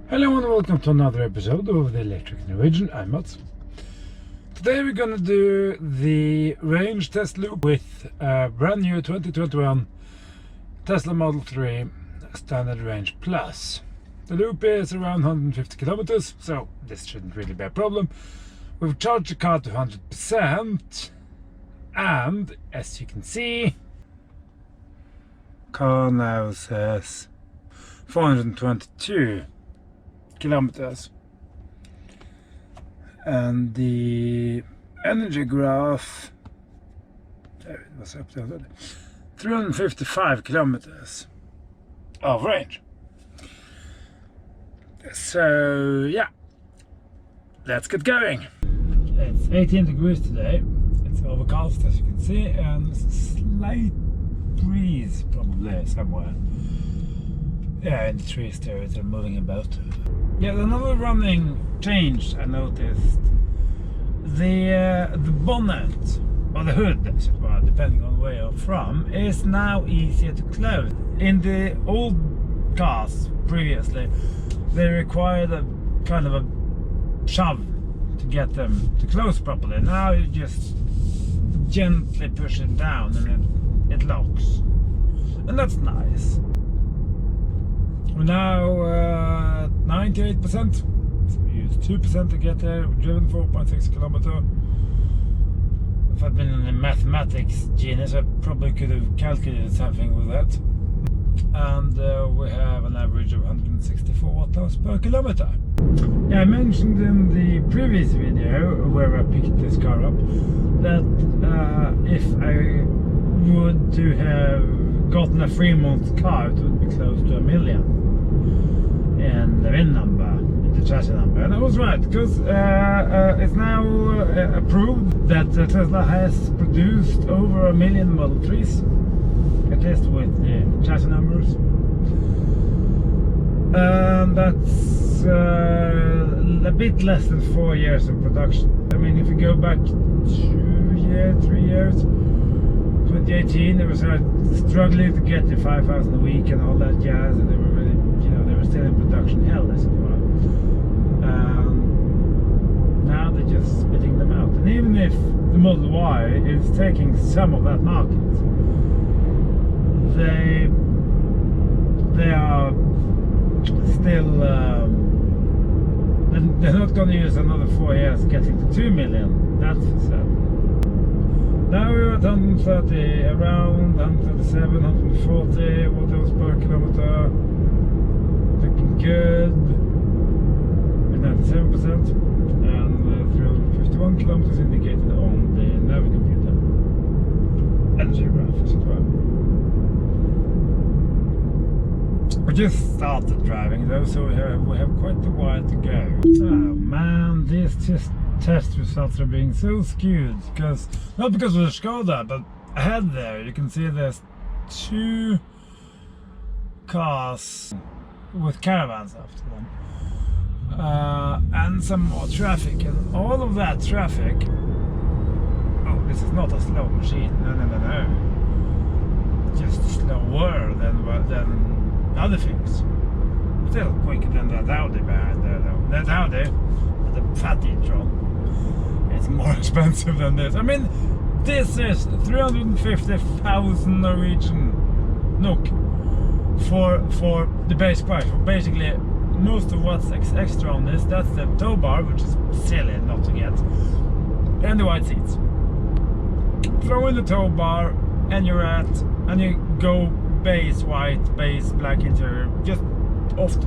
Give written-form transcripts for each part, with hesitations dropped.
Hello and welcome to another episode of the Electric Norwegian. I'm Mats. Today we're gonna do the range test loop with a brand new 2021 Tesla Model 3 Standard Range Plus. The loop is around 150 kilometers, so this shouldn't really be a problem. We've charged the car to 100%, and as you can see, car now says 422 kilometers, and the energy graph, there it was up there, 355 kilometers of range. So yeah, let's get going. It's 18 degrees today. It's overcast, as you can see, and there's a slight breeze probably somewhere. Yeah, in the trees there, they're moving about. Yeah, another running change I noticed. The bonnet, or the hood as it were, depending on where you're from, is now easier to close. In the old cars previously, they required a kind of a shove to get them to close properly. Now you just gently push it down and it locks, and that's nice. We're now 98%, so we used 2% to get there. We've driven 4.6 kilometers. If I'd been a mathematics genius, I probably could have calculated something with that. And we have an average of 164 watt-hours per kilometer. Yeah, I mentioned in the previous video where I picked this car up that if I would to have gotten a 3-month car, it would be close to 1 million in the VIN number, in the chassis number. And I was right, because it's now approved that Tesla has produced over 1 million Model 3s, at least with the chassis numbers. And that's a bit less than 4 years of production. I mean, if you go back 3 years, 2018, they were struggling to get to 5,000 a week and all that jazz, and they were really, they were still in production hell, as it were. Now they're just spitting them out. And even if the Model Y is taking some of that market, they are still, they're not going to use another 4 years getting to 2 million, that's for certain. Now we're at 130, around 137, 140 watt-hours per kilometer. Looking good. With 97%, and 351 kilometers indicated on the Navi computer. Energy graph, as it were. We just started driving though, so we have quite a while to go. Oh man, these test results are being so skewed, because not because of the Skoda, but ahead there you can see there's 2 cars with caravans after them, and some more traffic, and all of that traffic. Oh, this is not a slow machine, no, it's just slower than other things. Still quicker than that Audi behind there though. That Audi, the fat e-tron, it's more expensive than this. I mean, this is 350,000 Norwegian NOK for the base price. For basically most of what's extra on this, that's the tow bar, which is silly not to get, and the white seats. Throw in the tow bar and you go base white, base black interior, just out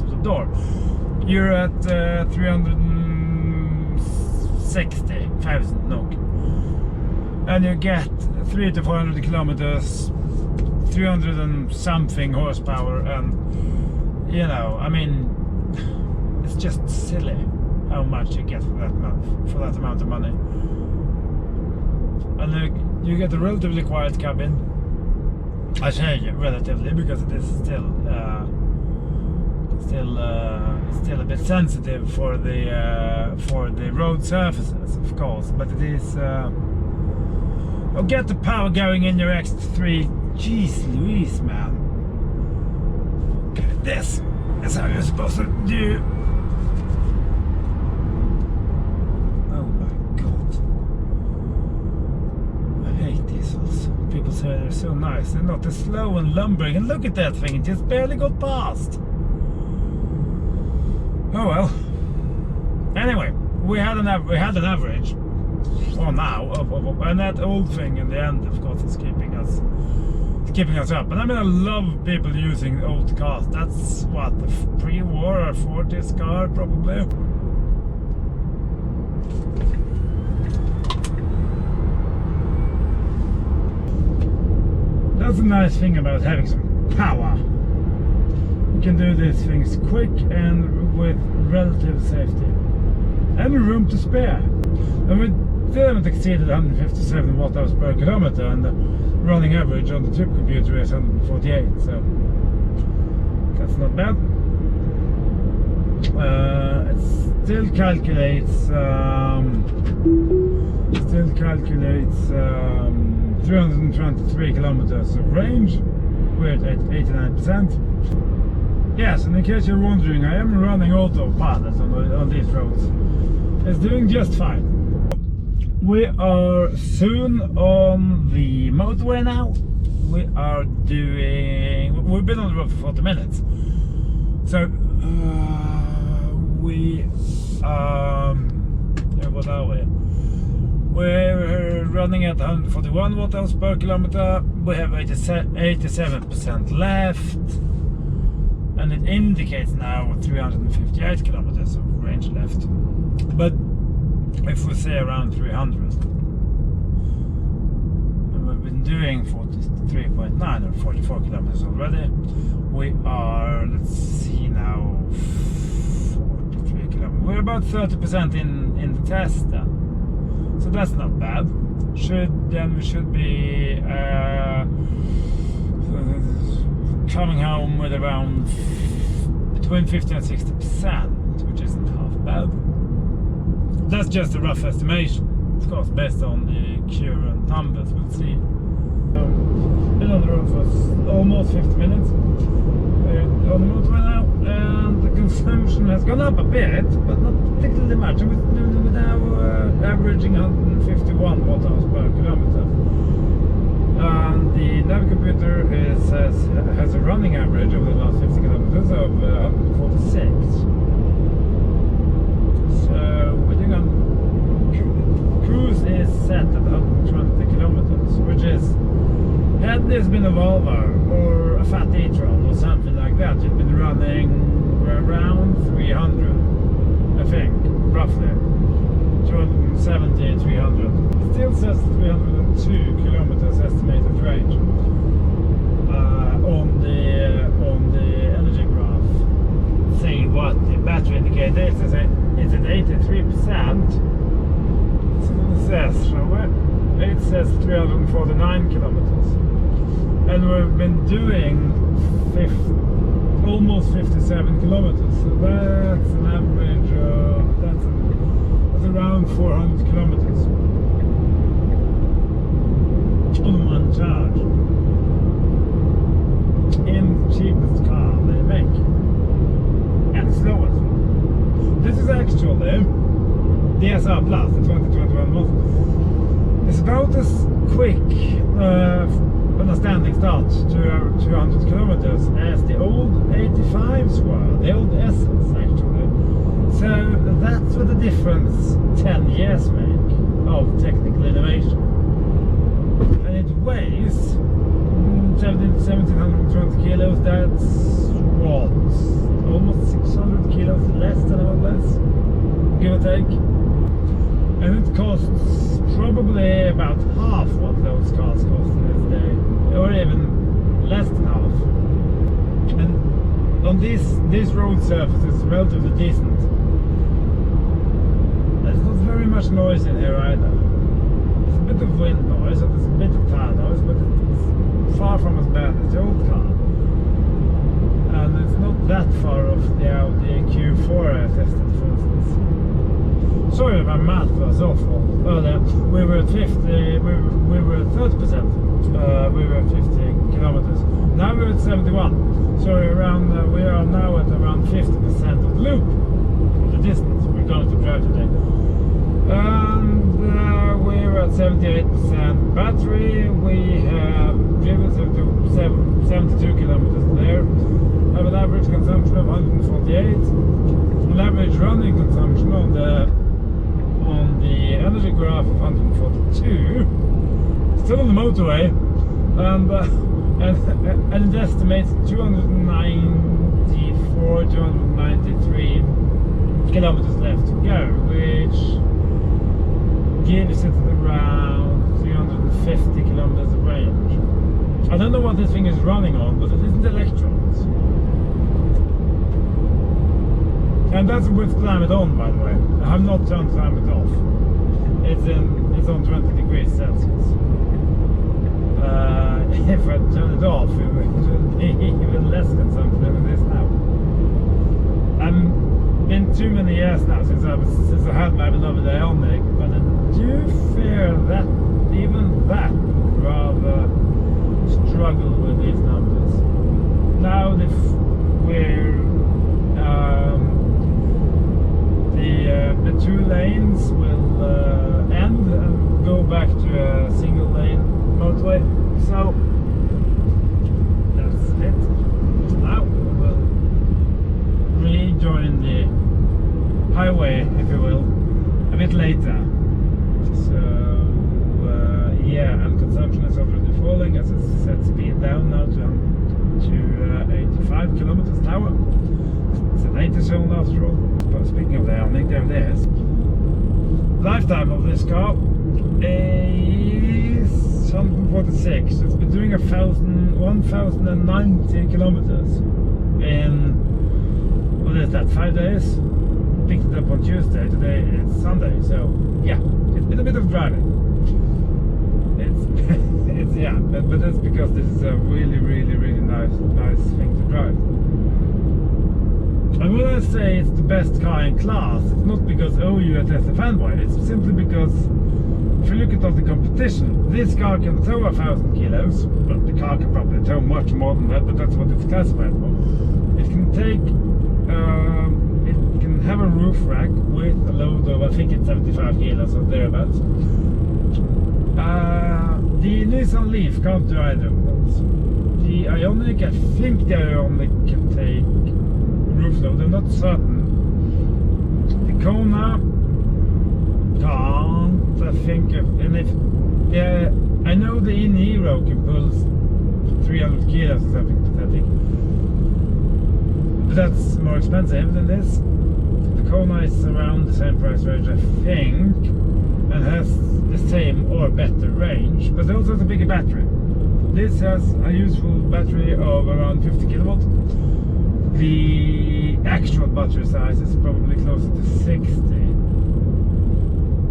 of the door. You're at 360,000 NOK, and you get 300 to 400 kilometers, 300 and something horsepower, and I mean, it's just silly how much you get for that amount of money. And you get a relatively quiet cabin. I say relatively because it is still a bit sensitive for the road surfaces, of course, but it is. You'll get the power going in your X3. Jeez Louise, man! Look at this. That's how you're supposed to do. Oh my god. I hate diesels. People say they're so nice. They're not. They're slow and lumbering. And look at that thing. It just barely got past. Oh well. Anyway, we had an average for now, and that old thing in the end, of course, is keeping us up. And I mean, I love people using old cars. That's what, the pre-war or 40s car probably. That's a nice thing about having some power. You can do these things quick and with relative safety. And room to spare. And we still haven't exceeded 157 watt-hours per kilometer, and the running average on the chip computer is 148, so that's not bad. It still calculates 323 kilometers of range. We're at 89%. Yes, and in case you're wondering, I am running autopilot on these roads. It's doing just fine. We are soon on the motorway now. We've been on the road for 40 minutes. So, what are we? We're running at 141 watt-hours per kilometer. We have 87% left. And it indicates now 358 kilometers of range left. But if we say around 300, and we've been doing 43.9 or 44 kilometers already, we are, let's see now, 43 kilometers. We're about 30% in the test then. So that's not bad. We should be coming home with around between 50 and 60%, which isn't half bad. That's just a rough estimation, of course, based on the current numbers. We'll see. Been on the road for almost 50 minutes. We're on the motorway now, and the consumption has gone up a bit, but not particularly much. We're now averaging 151 watt-hours per kilometer. And the nav computer has a running average over the last 50 kilometers of 146. So we're doing cruise is set at 120 kilometers, which is, had this been a Volvo or a Fat e-tron or something like that, you'd been running around 300, I think, roughly. 270, 300. It still says 302 kilometers estimated range on the energy graph. See what the battery indicator is. It's at 83%. So it says, shall we? It says 349 kilometers. And we've been doing almost 57 kilometers. So that's an average of, that's around 400 kilometers on one charge in the cheapest car they make, and slowest. This is actually the SR Plus, the 2021 model. It's about as quick on a standing start to 200 kilometers as the old 85s were, the old S's actually. So that's what the difference 10 years make of technical innovation. And it weighs 1720 kilos, that's what? Almost 600 kilos less than a less, give or take. And it costs probably about half what those cars cost in this day, or even less than half. And on this road surface is relatively decent. There's not very much noise in here either. There's a bit of wind noise and there's a bit of tire noise, but it's far from as bad as the old car. And it's not that far off the Audi Q4 I tested, for instance. Sorry, my math was awful earlier. We were at 50, we were at 30%. We were at 50 kilometers. Now we're at 71. So we are now at around drive today. And we're at 78% battery. We have driven 72 kilometers there. Have an average consumption of 148. An average running consumption on the energy graph of 142. Still on the motorway, and it estimates 294, 293 kilometers left to go, which gives it around 350 kilometers of range. I don't know what this thing is running on, but it isn't electrons. And that's with climate on, by the way. I have not turned climate off. It's on 20 degrees Celsius. If I turn it off, it would be even less consumption than it is now. I've been too many years now since I had my beloved Ionic, but I do fear that even that would rather struggle with these numbers. Now if we're the two lanes will end and go back to a single lane motorway. So that's it. Now we'll rejoin the highway, if you will, a bit later. So yeah, and consumption is already falling as it's set speed down now to 85 kilometers an hour. It's a later zone after all. But speaking of the Ionic, there it is. Lifetime of this car is 146. It's been doing 1,090 kilometers in, what is that, 5 days? Picked it up on Tuesday. Today it's Sunday, so yeah, it's been a bit of driving. It's yeah, but that's because this is a really nice thing to drive. And when I say it's the best car in class, it's not because you are a fanboy. It's simply because if you look at all the competition, this car can tow 1,000 kilos, but the car can probably tow much more than that, but that's what it's classified for. It can take, it can have a roof rack with a load of, I think it's 75 kilos or thereabouts. The Nissan Leaf can't do either of those. The Ionic, I think the Ionic can take roof load, I'm not certain. The Kona can't, I think, and if, yeah, I know the In-Hero can pull 300 kilos or something pathetic, but that's more expensive than this. The Kona is around the same price range, I think, and has the same or better range, but also has a bigger battery. This has a useful battery of around 50 kilowatt. The actual battery size is probably closer to 60.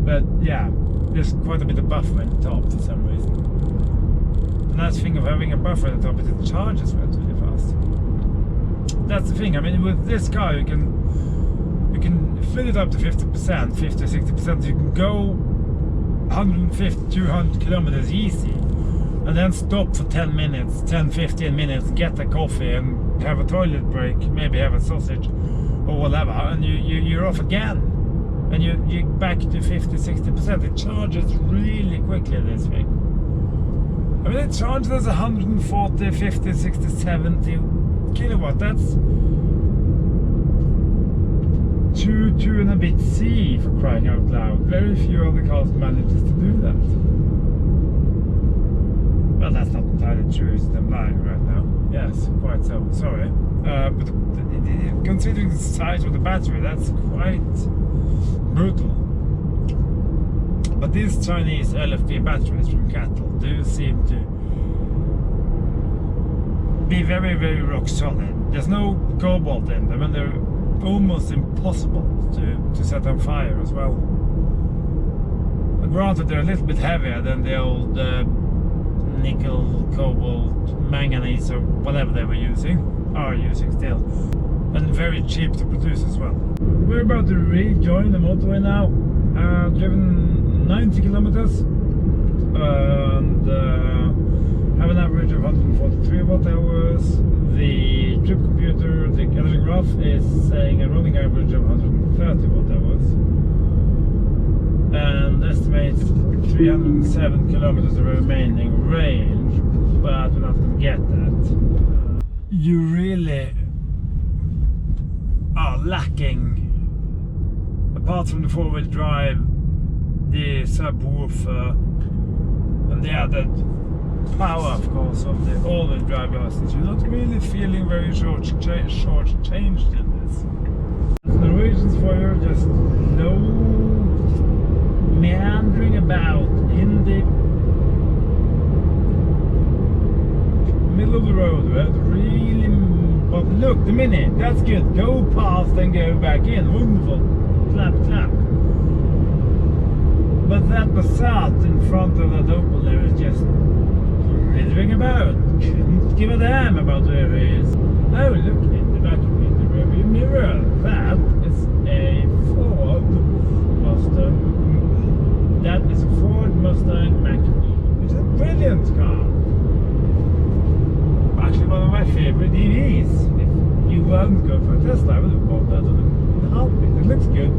But yeah, there's quite a bit of buffer at the top for some reason. The nice thing of having a buffer at the top is it charges relatively fast. That's the thing. I mean, with this car you can fill it up to 50%, 50 or 60%. You can go 150, 200 kilometers easy, and then stop for 10 minutes, 10-15 minutes, get a coffee and have a toilet break, maybe have a sausage or whatever, and you're off again, and you're back to 50-60%. It charges really quickly, this thing. I mean, it charges 140, 50, 60, 70 kilowatt. That's 2 and a bit C, for crying out loud. Very few other cars manages to do that. Well, that's not entirely true, so I'm lying right now. Yes, quite so. Sorry. But considering the size of the battery, that's quite brutal. But these Chinese LFP batteries from Cattle do seem to be very rock solid. There's no cobalt in them, and they're almost impossible to set on fire as well. Granted, they're a little bit heavier than the old nickel, cobalt, manganese, or whatever they were using, are using still, and very cheap to produce as well. We're about to rejoin the motorway now. Driven 90 kilometers and have an average of 143 watt hours. The trip computer, the energy graph, is saying a running average of 130 watt hours. and estimates 307 kilometers of remaining range, but we're not going to get that. You really are lacking, apart from the four-wheel drive, the subwoofer, and the added power, of course, of the all-wheel drive license. You're not really feeling very short-changed in this. The reasons for you, just no meandering about in the middle of the road, right? Really, but look, the Mini, that's good. Go past and go back in. Wonderful. Clap, clap. But that Passat in front of that Opel there is just slithering about. Couldn't give a damn about where he is. Oh, look in the back of me, the rearview mirror. That is a Ford Mustang. That is a Ford Mustang Mach-E, which is a brilliant car. Actually, one of my favorite EVs. If you weren't going for a Tesla, I would have bought that on a heartbeat. It looks good,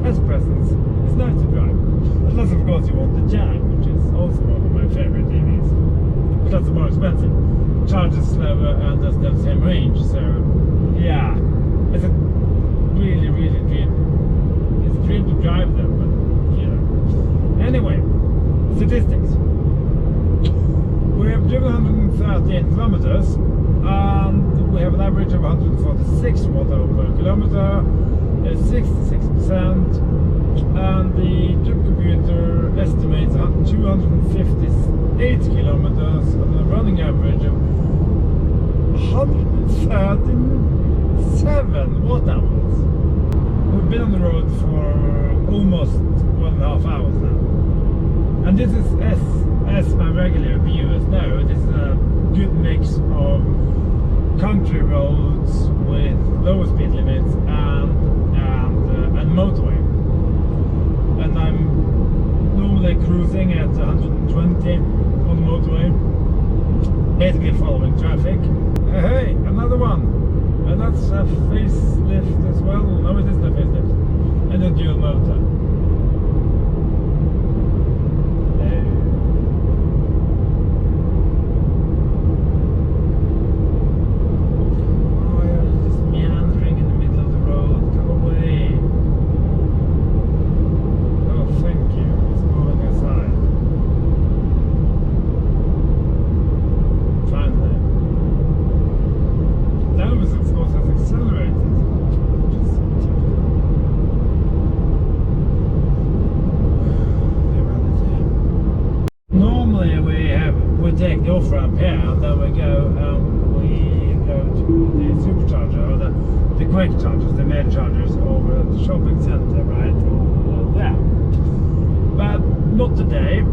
has presence, it's nice to drive. Unless, of course, you want the Jag, which is also one of my favorite EVs. But that's more expensive. Charges slower and doesn't have the same range, so yeah. It's a really, really dream. It's a dream to drive them, but you know. Anyway, statistics. We have driven 113 kilometers, and we have an average of 146 watt-hour per kilometer, 66%, and the trip computer estimates 258 kilometers and a running average of 137 watt-hours. We've been on the road for almost 1.5 hours now, and this is as my regular viewers know, this is a good mix of country roads with lower speed limits and motorway. And I'm normally cruising at 120 on the motorway, basically following traffic. Hey, another one, and that's a facelift as well. No, it isn't a facelift, and a dual motor. Take the off-ramp here, and then we go to the supercharger, or the quick chargers, the main chargers over at the shopping center, right? There. But not today,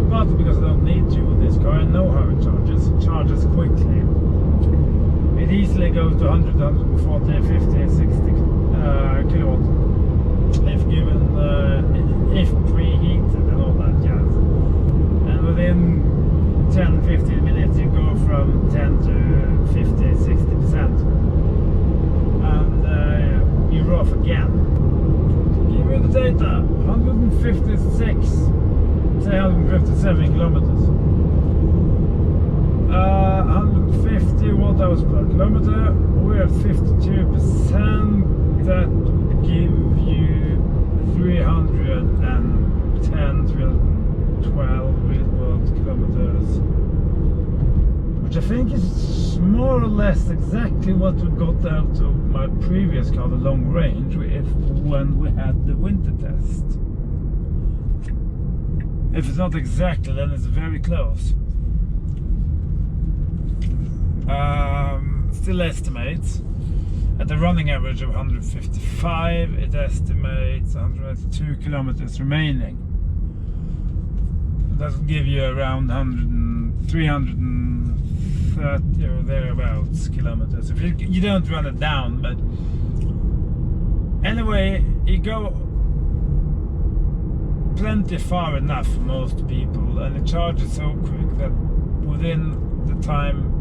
partly because I don't need to with this car. I know how it charges. It charges quickly. It easily goes to 100, 140, 50, 60 kilowatt if given, if preheated and all that jazz. And within 10-15 minutes you go from 10 to 50-60%, and you're off again. To give you the data, 156, say 157 kilometers, 150 watt-hours per kilometer. We're at 52%. That would give you 310, 312 real-world kilometers, which I think is more or less exactly what we got out of my previous car, the long range, when we had the winter test. If it's not exactly, then it's very close. Still estimates at the running average of 155, it estimates 102 kilometers remaining. That will give you around 330 or thereabouts kilometers. If you don't run it down, but anyway, you go plenty far enough for most people, and it charges so quick that within the time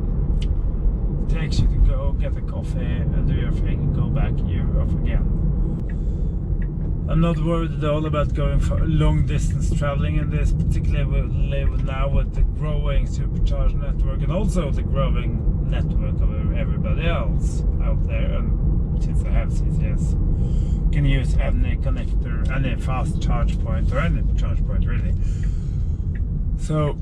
it takes you to go get a coffee and do your thing and go back, you're off again. I'm not worried at all about going for long distance traveling in this, particularly now with the growing supercharged network and also the growing network of everybody else out there. And since I have CCS, can use any connector, any fast charge point, or any charge point really. So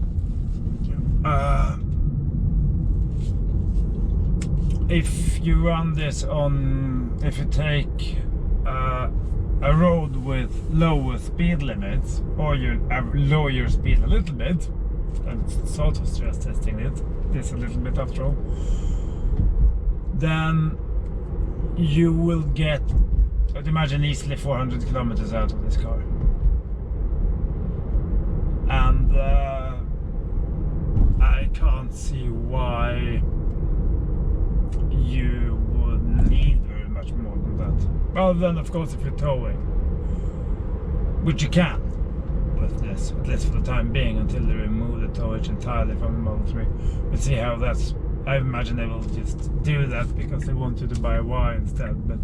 if you run this on, if you take a road with lower speed limits, or you lower your speed a little bit, and sort of stress testing this a little bit after all, then you will get, I'd imagine, easily 400 kilometers out of this car. And I can't see why you would need very much more than that. Well, then of course if you're towing, which you can with this, at least for the time being, until they remove the towage entirely from the Model 3. We'll see how that's, I imagine they will just do that because they want you to buy a Y instead. But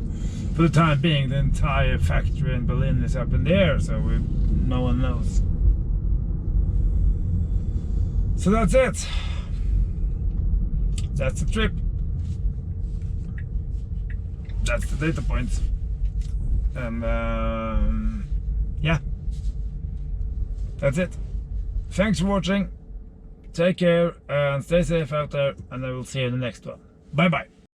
for the time being, the entire factory in Berlin is up in the air, so no one knows. So that's it. That's the trip. That's the data points. And yeah, that's it. Thanks for watching. Take care and stay safe out there, and I will see you in the next one. Bye bye.